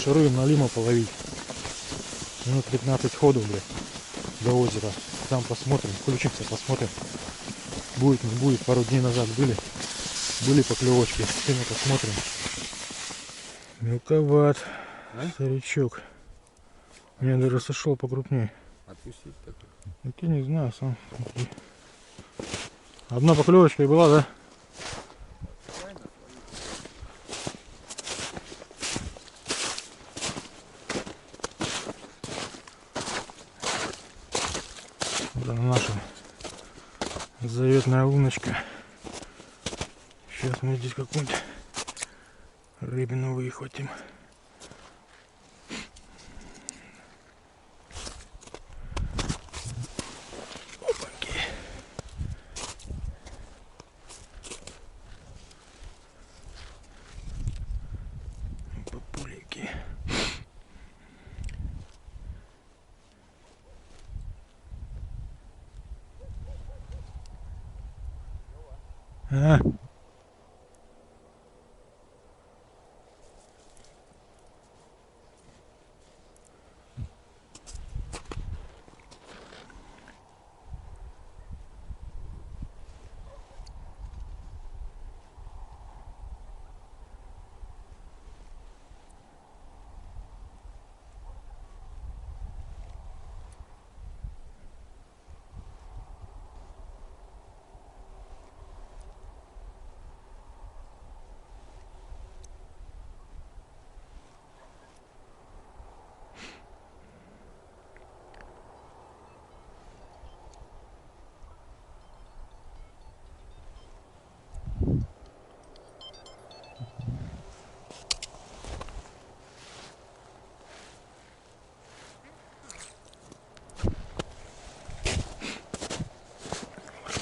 маршируем на Лима половить. Минут 15 ходу, блядь, до озера. Там посмотрим, включимся, посмотрим. Будет, не будет. Пару дней назад были поклевочки. Сегодня посмотрим. Мелковат, старичок. Меня даже сошел покрупнее. Отпустить такой? Ну, я не знаю, сам смотри. Одна поклевочка и была, да? Вот она наша заветная луночка. Сейчас мы здесь какую-нибудь рыбину выхватим. Опаньки. Популики. А?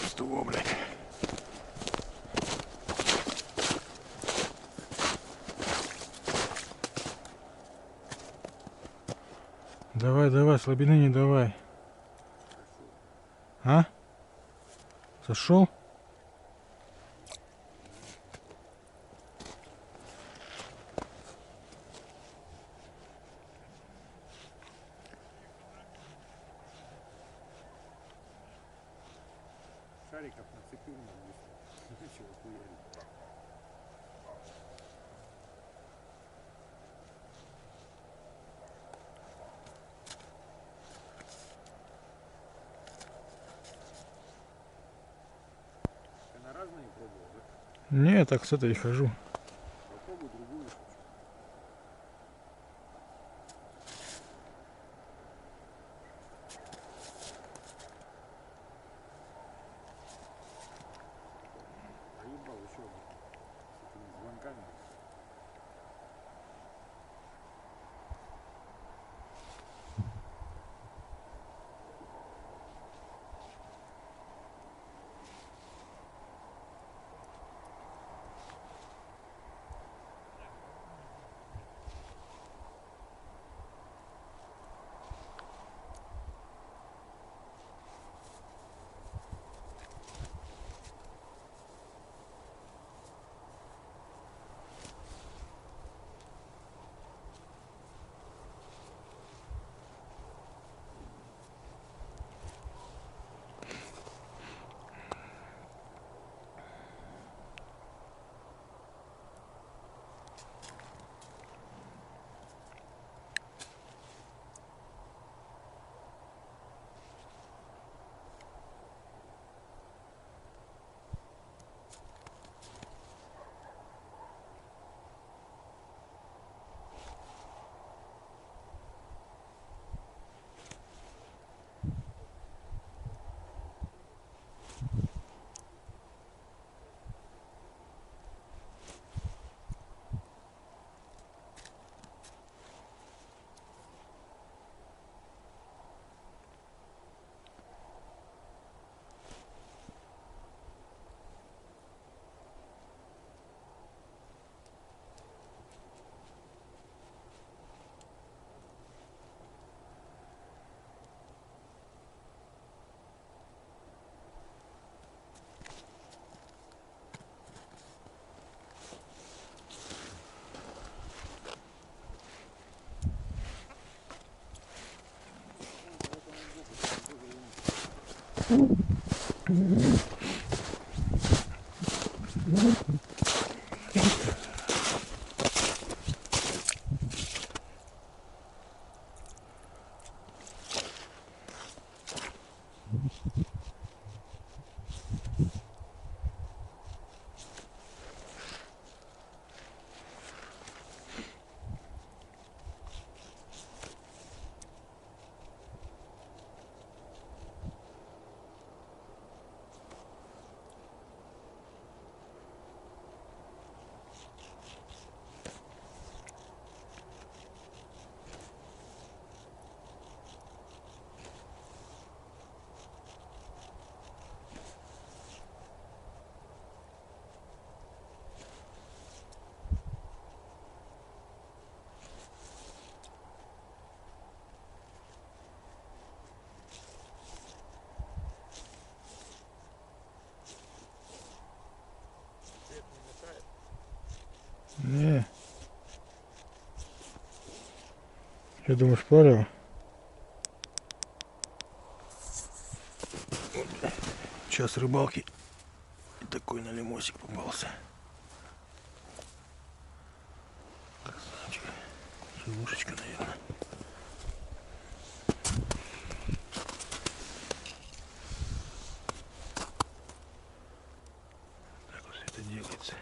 Что, блядь? Давай, давай, слабины не давай. А? Сошел? Шариков нацепил на быстро. Ничего, хуярит. Ты на разные пробовал, да? Не, я так с этой хожу. Попробуй другую. Поебал еще с этими звонками. Не. Что думаешь, палево? Час рыбалки. И такой налимосик попался. Лягушечка, наверное. Так вот все это делается.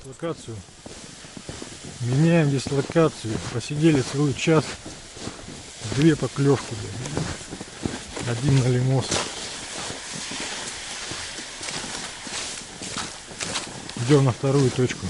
Локацию. Меняем здесь локацию. Посидели целый час. 2 поклевки. 1 налимос. Идем на вторую точку.